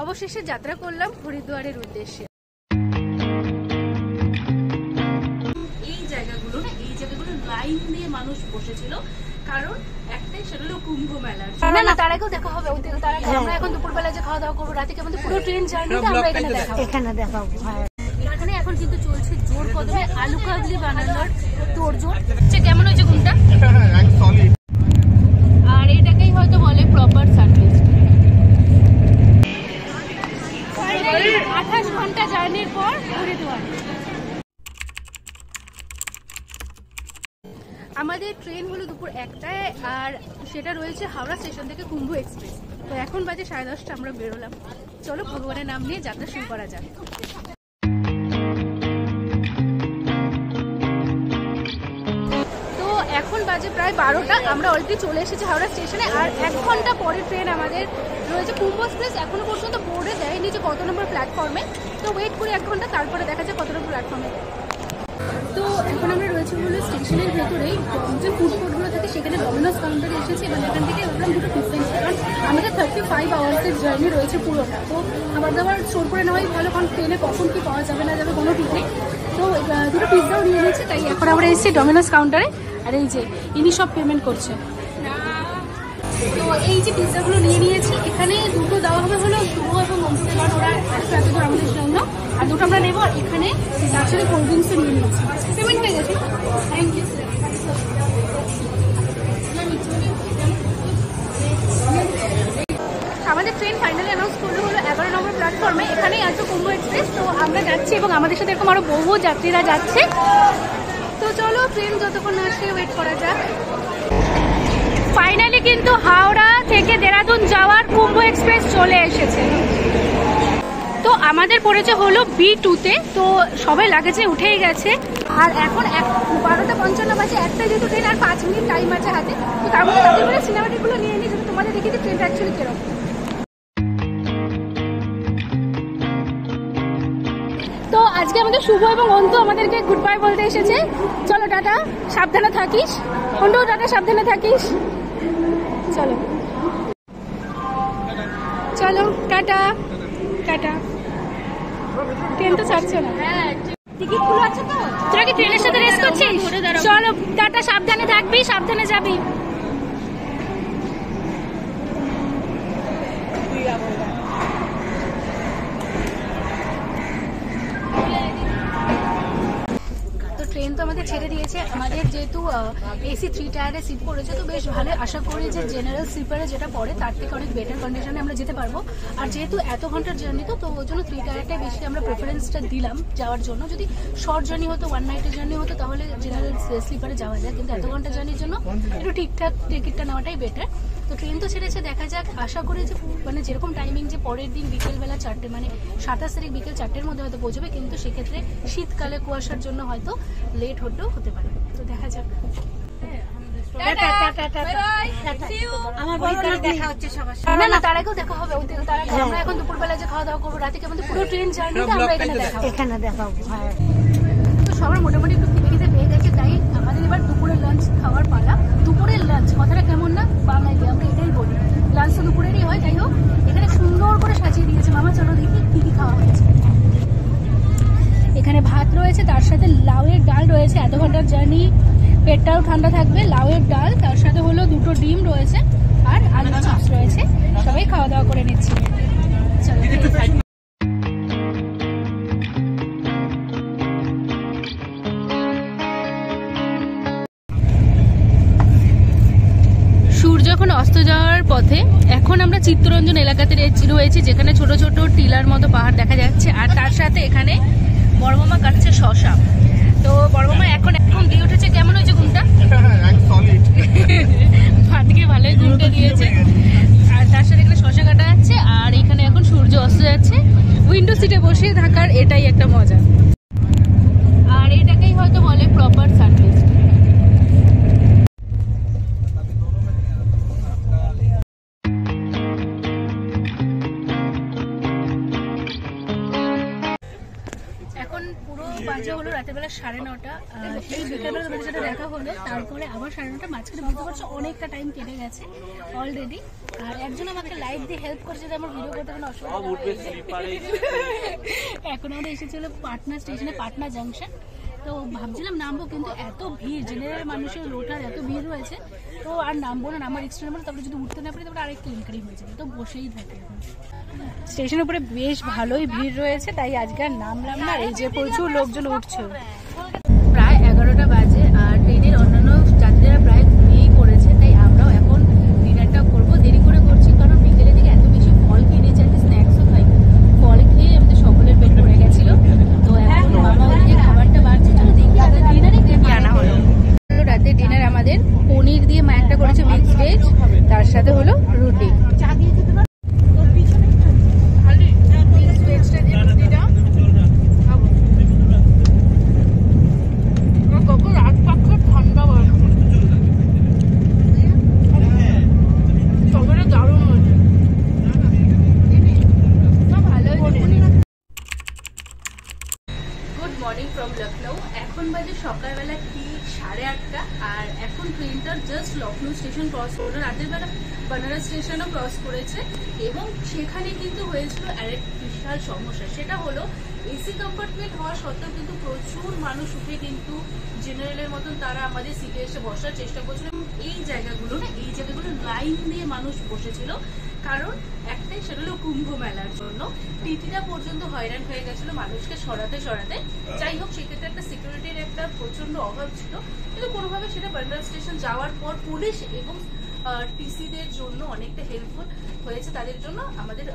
অবশেষে যাত্রা করলাম হরিদ্বারের উদ্দেশ্যে। এই জায়গাগুলো লাইন দিয়ে মানুষ বসেছিল, কারণ একটাই সেটা হলো কুম্ভ মেলার। না তার আগেও দেখা হবে, আমরা এখন দুপুরবেলা যে খাওয়া দাওয়া করবো, রাতে আমাদের পুরো ট্রেন জার্নিটা আমরা এখানে দেখাবো। এখানে এখন কিন্তু চলছে জোর কদমে আলু কাবলি বানানোর তোড়জোড়। কেমন হয়েছে ঘুমটা? আর এটাকেই হয়তো বলে প্রপার সার্ভিস। 28 ঘন্টা জার্নির পর হরিদ্বার। আমাদের ট্রেন হলো দুপুর 1টায়, আর সেটা রয়েছে হাওড়া স্টেশন থেকে কুম্ভ এক্সপ্রেস। তো এখন বাজে 10:30, আমরা বেরোলাম। চলো ভগবানের নাম নিয়ে যাত্রা শুরু করা যাক। তো এখন বাজে প্রায় 12টা, আমরা অলরেডি চলে এসেছি হাওড়া স্টেশনে। আর 1 ঘন্টা পরে ট্রেন আমাদের রয়েছে কুম্ভ এক্সপ্রেস। এখনো পর্যন্ত বোর্ডে দেয়নি যে কত নম্বর প্ল্যাটফর্মে, তো ওয়েট করি 1 ঘন্টা, তারপরে দেখা যায় কত নম্বর প্ল্যাটফর্মে। তো এখন আমরা রয়েছে হলো স্টেশনের ভেতরেই যে ফুড কোর্টগুলো থাকে, সেখানে ডমিনোস কাউন্টারে এসেছি এবং এখান থেকে ভাবলাম দুটো টিফিন, কারণ আমাদের 35 আওয়ার্সের জার্নি রয়েছে পুরোটা। তো খাবার দাবার স্টোর করে নেওয়াই ভালো, কারণ ট্রেনে কখন কি পাওয়া যাবে না যাবে কোনো ঠিক নেই। তো দুটো পিৎজাও নিয়ে নিয়েছি, তাই এখন আমরা এসেছি ডমিনোস কাউন্টারে। আর এই যে ইনি সব পেমেন্ট করছে। তো এই যে পিৎজাগুলো নিয়ে নিয়েছি, এখানে দুটো দেওয়া হবে হলো শুভ এবং অঞ্চলে, কারণ ওরা এত করে আমাদের জন্য, আর দুটো আমরা নেবো। আর এখানে তার সাথে কোল্ড ড্রিঙ্কসও নিয়ে নিয়েছি। পেমেন্ট হয়ে গেছে, থ্যাংক ইউ। আমাদের ট্রেন ফাইনালি অ্যানাউন্স করলো হলো 11 নম্বর প্ল্যাটফর্মে। এখানেই আছে কুম্ভ এক্সপ্রেস। তো আমরা যাচ্ছি এবং আমাদের সাথে এরকম আরো বহু যাত্রীরা যাচ্ছে। তো চলো ট্রেন যতক্ষণ আসে ওয়েট করা যাক। ফাইনালি কিন্তু হাওড়া থেকে দেরাদুন যাওয়ার কুম্ভ এক্সপ্রেস চলে এসেছে। তো আমাদের পড়েছে হলো B2-তে। তো সবাই লাগেজে উঠেই গেছে। আর এখন 12:55 বাজে, একটা যেহেতু ট্রেন, আর 5 মিনিট টাইম আছে হাতে। তো তার মধ্যে তাদের করে সিনেমাটিকগুলো নিয়ে নিই, যদি তোমাদের দেখি যে ট্রেনটা অ্যাকচুয়ালি কিরকম। তো আজকে আমাদের শুভ এবং অন্তু আমাদেরকে গুড বাই বলতে এসেছে। চলো টাটা, সাবধানে থাকিস। অন্তু টাটা, সাবধানে থাকিস। চলো চলো টাটা টাটা। ট্রেন তো ছাড়ছে না। টিকিট খুলে আছে তো? তোরা কি ট্রেনের সাথে রেস করছিস? চলো টাটা, সাবধানে থাকবি, সাবধানে যাবি। ট্রেন তো আমাদের ছেড়ে দিয়েছে। আমাদের যেহেতু AC 3 টায়ারে সিট পড়েছে, তো বেশ ভালো। আশা করি যে জেনারেল স্লিপারে যেটা পড়ে তার থেকে অনেক বেটার কন্ডিশনে আমরা যেতে পারবো। আর যেহেতু এত ঘন্টার জার্নি, তো ওই জন্য 3 টায়ারটাই বেশি আমরা প্রেফারেন্সটা দিলাম যাওয়ার জন্য। যদি শর্ট জার্নি হতো, 1 নাইটের জার্নি হতো, তাহলে জেনারেল স্লিপারে যাওয়া যায়, কিন্তু এত ঘন্টার জার্নির জন্য একটু ঠিকঠাক টিকিটটা নেওয়াটাই বেটার। তো ট্রেন তো ছেড়েছে, দেখা যাক। আশা করি যে মানে যেরকম টাইমিং, যে পরের দিন বিকেলবেলা 4টে, মানে 27 তারিখ বিকেল 4টের মধ্যে হয়তো পৌঁছবে, কিন্তু সেক্ষেত্রে শীতকালে কুয়াশার জন্য হয়তো লেট হতেও হতে পারে। তো দেখা যাক। না তার আগেও দেখা হবে, আমরা এখন দুপুরবেলা যে খাওয়া দাওয়া করবো, রাতে আমাদের পুরো ট্রেন জার্নিটা আমরা এখানে দেখাবো। তো সবার মোটামুটি একটু খিদে পেয়ে গেছে, তাই আমাদের এবার দুপুরের লাঞ্চ খাওয়ার পালা। দুপুরের লাঞ্চ কথাটা কেমন না বাংলায়, আমরা এটাই বলি। লাঞ্চ তো দুপুরেরই হয়। যাই হোক, এখানে সুন্দর করে সাজিয়ে দিয়েছে। মামা চলো দেখি কি কি খাওয়া হয়েছে। এখানে ভাত রয়েছে, তার সাথে লাউয়ের ডাল রয়েছে। এত ঘন্টার জার্নি, পেটটাও ঠান্ডা থাকবে। লাউয়ের ডাল, তার সাথে হলো 2টো ডিম রয়েছে, আর আলু চিপস রয়েছে। সবাই খাওয়া দাওয়া করে নিচ্ছি। চলো। সূর্য এখন অস্ত যাওয়ার পথে। এখন আমরা চিত্তরঞ্জন এলাকাতে রয়েছি, যেখানে ছোট ছোট টিলার মতো পাহাড় দেখা যাচ্ছে। আর তার সাথে এখানে বড় মামা কাটছে শশা। তো বড় মামা এখন দিয়ে উঠেছে। কেমন হয়েছে ঘুমটা? ভাতকে ভালোই ঘুমটা দিয়েছে। আর তার সাথে এখানে শশা কাটা যাচ্ছে, আর এখানে এখন সূর্য অস্ত যাচ্ছে। উইন্ডো সিটে বসে থাকার এটাই একটা মজা। আর এটাকেই হয়তো বলে প্রপার সার্ভিস। বাজে হলো রাতেরবেলা 9:30। সেই বিকেলবেলা তোমাদের সাথে দেখা হলো, তারপরে আবার 9:30। মাঝখানে বুঝতে পারছো অনেকটা টাইম কেটে গেছে অলরেডি। আর একজন আমাকে লাইট দিয়ে হেল্প করছে যে আমার ভিডিও করতে কোনো অসুবিধা এখন আমরা এসেছিল পাটনা স্টেশনে, পাটনা জাংশন। তো ভাবছিলাম নামবো, কিন্তু এত ভিড়, জেনারেল মানুষের লোটার এত ভিড় রয়েছে, তো আর নামবো না, নামার এক্সট্রা নাম্বার, তারপরে যদি উঠতে না পারি তারপরে আরেক কেলেঙ্কারি হয়ে যাবে, তো বসেই থাকি। স্টেশনের উপরে বেশ ভালোই ভিড় রয়েছে, তাই আজকে আর নামলাম না। এই যে প্রচুর লোকজন উঠছে, প্রায় 11টা বাজে, আর ট্রেনের অন্যান্য যাত্রীরা প্রায় ঘুমিয়েই পড়েছে, তাই আমরাও এখন ডিনারটা করবো। দেরি করে করছি কারণ বিকেলের দিকে এত বেশি ফল কিনেছি, আর স্ন্যাক্সও খাই, ফল খেয়ে আমাদের সকলের পেট ভরে গেছিল। তো এখন মামা ওদিকে খাবারটা বাড়ছে, চলো দেখি ডিনারে কি আনা হলো। রাতে ডিনার আমাদের পনির দিয়ে মা একটা করেছে মিক্স ভেজ, তার সাথে হলো রুটি। এখন বাজে সকালবেলা ঠিক 8:30, আর এখন ট্রেনটা জাস্ট লখনৌ স্টেশন ক্রস করলো। রাতের বেলা বানারস স্টেশনও ক্রস করেছে, এবং সেখানে কিন্তু হয়েছিল আরেক বিশাল সমস্যা। সেটা হলো এসি কম্পার্টমেন্ট হওয়া সত্ত্বেও কিন্তু প্রচুর মানুষ উঠে কিন্তু জেনারেলের মতন তারা আমাদের সিটে এসে বসার চেষ্টা করছিল। এই জায়গাগুলো লাইন দিয়ে মানুষ বসেছিল, কারণ একটাই, সেটা হলো কুম্ভ মেলার জন্য। টিটিটা পর্যন্ত হয়রান হয়ে গেছিল মানুষকে সরাতে। যাই হোক, সেক্ষেত্রে একটা সিকিউরিটির একটা প্রচন্ড অভাব ছিল, কিন্তু কোনোভাবে সেটা বান্দ্রা স্টেশন যাওয়ার পর পুলিশ এবং টিসিদের জন্য অনেকটা হেল্পফুল হয়েছে। তাদের জন্য আমাদের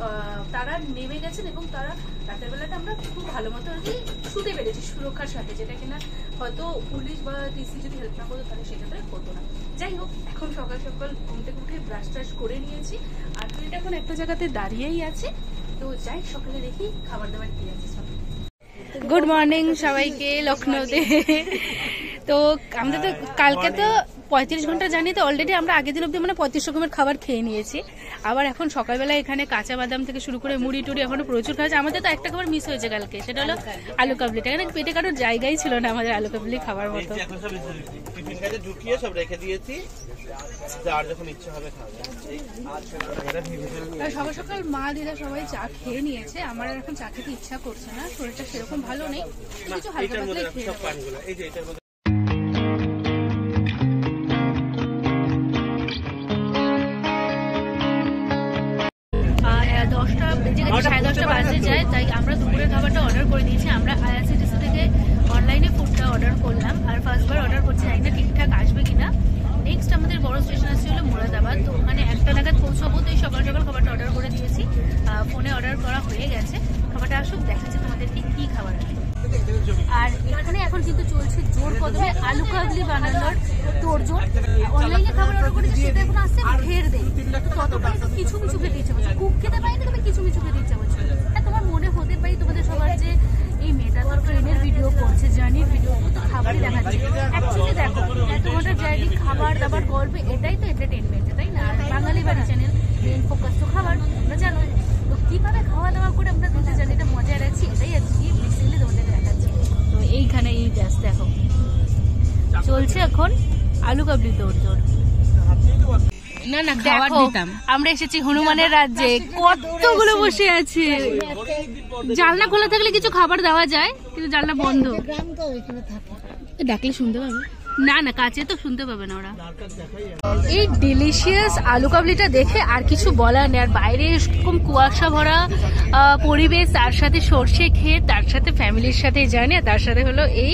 তারা নেমে গেছেন, এবং তারা রাতের বেলাটা আমরা খুব ভালো মতো আর কি শুতে পেরেছি সুরক্ষার সাথে, যেটা কিনা হয়তো পুলিশ বা টিসি যদি হেল্প না করতো তাহলে সেক্ষেত্রে হতো না। যাই হোক, এখন সকাল সকাল ঘুম থেকে উঠে ব্রাশ ট্রাশ করে নিয়েছি, আর ট্রেনটা এখন একটা জায়গাতে দাঁড়িয়েই আছে। তো যাই, সকালে দেখি খাবার দাবার কি আছে। গুড মর্নিং সবাইকে লখনৌতে। তো আমাদের তো কালকে তো 35 ঘন্টা জানি, তো অলরেডি আমরা আগের দিন অব্দি 35 রকমের খাবার খেয়ে নিয়েছি। আবার এখন সকালবেলা এখানে কাঁচা বাদাম থেকে শুরু করে মুড়ি টুড়ি এখনো প্রচুর খাওয়া। আমাদের তো একটা খাবার মিস হয়েছে কালকে, সেটা হলো আলু কাবলিটা। এখানে পেটে কারোর জায়গাই ছিল না আমাদের আলু কাবলি খাবার মতো। সকাল সকাল মা দিদা সবাই চা খেয়ে নিয়েছে, আমার এখন চা খেতে ইচ্ছা করছে না, শরীরটা সেরকম ভালো নেই, কিছু হালকা পাতলা খেয়ে। সাড়ে 10টা বাজে যায়, তাই আমরা দুপুরের খাবারটা অর্ডার করে দিয়েছি। আমরা আইআরসিটিসি থেকে অনলাইনে ফুডটা অর্ডার করলাম, আর ফার্স্টবার অর্ডার করছি, জানি না ঠিকঠাক আসবে কিনা। নেক্সট আমাদের বড় স্টেশন আসছে হলো মুরাদাবাদ, তো ওখানে 1টা নাগাদ পৌঁছাবো। তো এই সকাল সকাল খাবারটা অর্ডার করে দিয়েছি, ফোনে অর্ডার করা হয়ে গেছে। খাবারটা আসুক, দেখাচ্ছে তোমাদেরকে কি খাবার আছে। আর এখানে এখন কিন্তু চলছে জোর কদমে আলু কাবলি বানানোর তোড়জোড়। অনলাইনে খাবার অর্ডার করেছি, সেটা এখন আসছে ঢের দেয়, তো ততটাই তো কিছু খেতে ইচ্ছা করছে, কুক খেতে পারিনি, তবে কিছু খেতে ইচ্ছা করছে। হ্যাঁ, তোমার মনে হতে পারি তোমাদের সবার যে এই মেয়েটা তো ট্রেনের ভিডিও করছে, জার্নির ভিডিও, তো খাবারই দেখাচ্ছে। অ্যাকচুয়ালি দেখো, 1 ঘন্টার জার্নি, খাবার দাবার, গল্প, এটাই তো এন্টারটেনমেন্ট, তাই না? বাঙালি বাড়ি চ্যানেল, মেন ফোকাস তো খাবার, তোমরা জানো। তো কিভাবে খাওয়া দাওয়া করে আমরা দুটো জার্নিটা মজা রাখছি, এটাই আজকে বেসিক্যালি তোমাদের দেখাচ্ছি। তো এইখানে এই জাস্ট দেখো চলছে এখন আলু কাবলি তোড়জোড়। না না, দেখো আমরা এসেছি হনুমানের রাজ্যে, কতগুলো বসে আছে। জানলা খোলা থাকলে কিছু খাবার দেওয়া যায়, কিন্তু জানলা বন্ধ। ডাকলে শুনতে পাবে না, না কাছে তো শুনতে পাবে না ওরা। এই ডিলিশিয়াস আলু কাবলিটা দেখে আর কিছু বলার নেই। আর বাইরে এরকম কুয়াশা ভরা পরিবেশ, তার সাথে সর্ষে খেয়ে, তার সাথে ফ্যামিলির সাথে জানি, তার সাথে হলো এই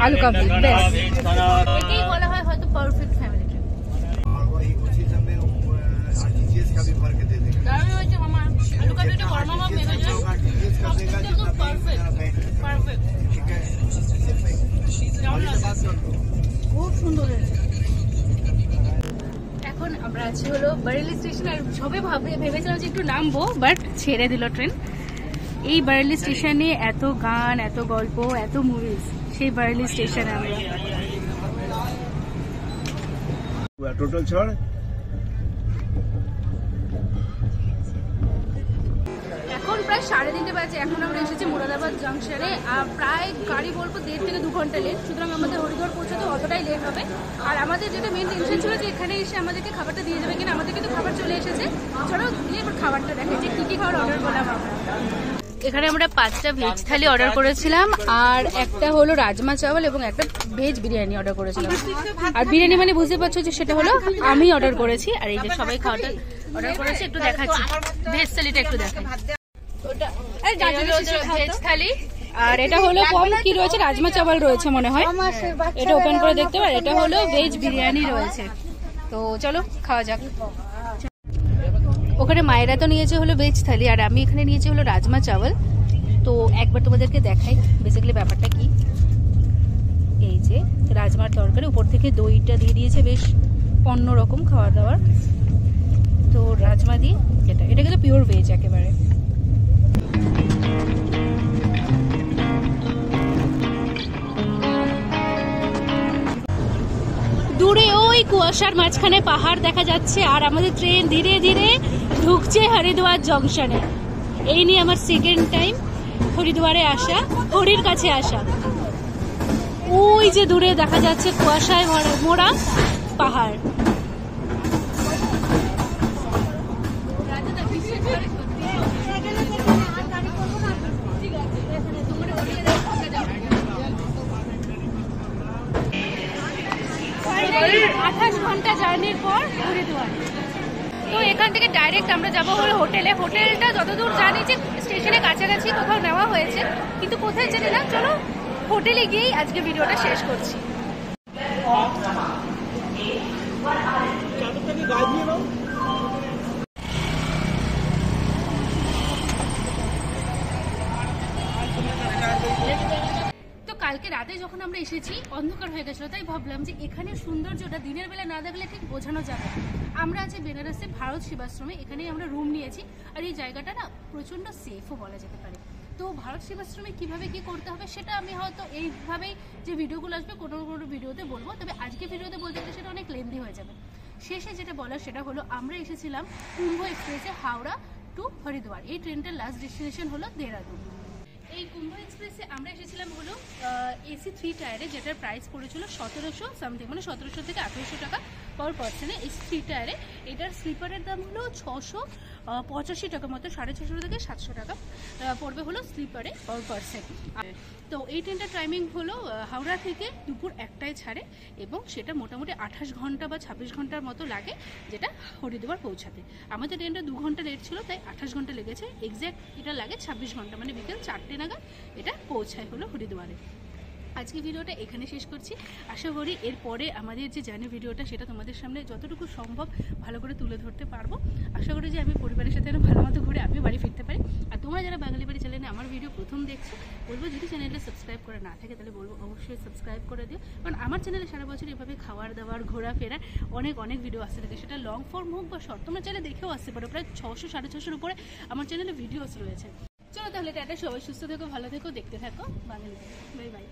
আলু কাবলি, ব্যাস একেই বলা হয় হয়তো পারফেক্ট ফ্যামিলি ট্রিপ। আলু কাবলিটা গরম গরম মেখেছে, খুব সুন্দর হয়েছে। এখন আমরা আছি হলো বারেলি স্টেশন, আর সবে ভেবেছিলাম যে একটু নামবো, বাট ছেড়ে দিল ট্রেন। এই বারেলি স্টেশনে এত গান, এত গল্প, এত মুভিজ, সেই বারেলি স্টেশনে আমরা টোটাল ছাড়। এখন প্রায় 3:30 বাজে। এখন আমরা এসেছি মুরাদাবাদ জাংশনে। প্রায় গাড়ি বলবো 1.5 থেকে 2 ঘন্টা লেট, সুতরাং আমাদের হরিদ্বার পৌঁছাতে অতটাই লেট হবে। আর আমাদের যেটা মেন টেনশন ছিল যে এখানে এসে আমাদেরকে খাবারটা দিয়ে যাবে কিনা। আমাদের কিন্তু খাবার চলে এসেছে, চলো দিয়ে এবার খাবারটা দেখে যে কী কী খাবার অর্ডার করলাম আমরা। এখানে আমরা 5টা ভেজ থালি অর্ডার করেছিলাম, আর একটা হলো রাজমা চাওয়াল এবং একটা ভেজ বিরিয়ানি অর্ডার করেছিলাম। আর বিরিয়ানি মানে বুঝতে পারছো যে সেটা হলো আমি অর্ডার করেছি। আর এই যে সবাই খাওয়াটা অর্ডার করেছে, একটু দেখাচ্ছি ভেজ থালিটা একটু দেখাই। ভেজ থালি, আর এটা হলো কম কি রয়েছে, রাজমা চাওয়াল রয়েছে মনে হয়, এটা ওপেন করে দেখতে পার। এটা হলো ভেজ বিরিয়ানি রয়েছে। তো চলো খাওয়া যাক। ওখানে মায়েরা তো নিয়েছে হলো ভেজ থালি, আর আমি এখানে নিয়েছি হলো রাজমা চাওয়াল। তো একবার তোমাদেরকে দেখাই বেসিক্যালি ব্যাপারটা কি। এই যে রাজমার তরকারি, উপর থেকে দইটা দিয়ে দিয়েছে, বেশ অন্যরকম খাওয়া দাওয়ার। তো রাজমা দিয়ে এটা কিন্তু পিওর ভেজ একেবারে। দূরে ওই কুয়াশার মাঝখানে পাহাড় দেখা যাচ্ছে, আর আমাদের ট্রেন ধীরে ধীরে ঢুকছে হরিদ্বার জংশনে। এই নিয়ে আমার সেকেন্ড টাইম হরিদ্বারে আসা, হরির কাছে আসা। ওই যে দূরে দেখা যাচ্ছে কুয়াশায় মোড়া পাহাড়। আঠাশ ঘন্টা জার্নির পর হরিদ্বার। তো এখান থেকে ডাইরেক্ট আমরা যাবো হলো হোটেলে। হোটেলটা যতদূর জানি যে স্টেশনের কাছাকাছি কোথাও নেওয়া হয়েছে, কিন্তু কোথায় জানি না। চলো হোটেলে গিয়েই আজকে ভিডিওটা শেষ করছি। কালকে রাতে যখন আমরা এসেছি অন্ধকার হয়ে গেছিল, তাই ভাবলাম যে এখানে সৌন্দর্যটা দিনের বেলা না দেখলে ঠিক বোঝানো যাবে। আমরা আছি বেনারসে ভারত সেবাশ্রমে, এখানেই আমরা রুম নিয়েছি। আর এই জায়গাটা না প্রচণ্ড সেফও বলা যেতে পারে। তো ভারত সেবাশ্রমে কীভাবে কী করতে হবে সেটা আমি হয়তো এইভাবেই যে ভিডিওগুলো আসবে কোনো কোনো ভিডিওতে বলবো, তবে আজকে ভিডিওতে বলতে গেলে সেটা অনেক লেন্দি হয়ে যাবে। শেষে যেটা বলার সেটা হলো আমরা এসেছিলাম কুম্ভ এক্সপ্রেসে হাওড়া টু হরিদ্বার। এই ট্রেনটার লাস্ট ডেস্টিনেশন হলো দেহরাদুন। এই কুম্ভ এক্সপ্রেসে আমরা এসেছিলাম হলো এসি 3 টায়ারে, যেটার প্রাইস পড়েছিল 1700 সামথিং, মানে 1700 থেকে 1800 টাকা পার পার্সনে এসি 3 টায়ারে। এটার স্লিপারের দাম হলো 685 টাকা মতো, 650 থেকে 700 টাকা পড়বে হলো স্লিপারে পার পার্সন। তো এই ট্রেনটার টাইমিং হলো হাওড়া থেকে দুপুর 1টায় ছাড়ে, এবং সেটা মোটামুটি 28 ঘন্টা বা 26 ঘন্টার মতো লাগে যেটা হরিদ্বার পৌঁছাতে। আমাদের ট্রেনটা 2 ঘন্টা লেট ছিল, তাই 28 ঘন্টা লেগেছে। এক্স্যাক্ট এটা লাগে 26 ঘন্টা, মানে বিকেল 4টে নাগাদ এটা পৌঁছায় হলো হরিদ্বারে। আজকে ভিডিওটা এখানে শেষ করছি। আশা করি এরপরে আমাদের যে জার্নি ভিডিওটা সেটা তোমাদের সামনে যতটুকু সম্ভব ভালো করে তুলে ধরতে পারবো। আশা করি যে আমি পরিবারের সাথে ভালো মতো ঘুরে আমিও বাড়ি ফিরতে পারি। আর তোমরা যারা বাঙালি বাড়ি চ্যানেলে আমার ভিডিও প্রথম দেখছো, বলবো যদি চ্যানেলটা সাবস্ক্রাইব করে না থাকে তাহলে বলবো অবশ্যই সাবস্ক্রাইব করে দিও, কারণ আমার চ্যানেলে সারা বছর এভাবে খাওয়ার দাওয়ার ঘোরাফেরা অনেক ভিডিও আসতে থাকে, সেটা লং ফর্ম হোক বা শর্ট। তোমরা চ্যানেলে দেখেও আসতে পারো, প্রায় 600-650 উপরে আমার চ্যানেলে ভিডিওস রয়েছে। চলো তাহলে টাটা, সবাই সুস্থ থেকো, ভালো থেকো, দেখতে থাকো বাঙালি। Bye bye.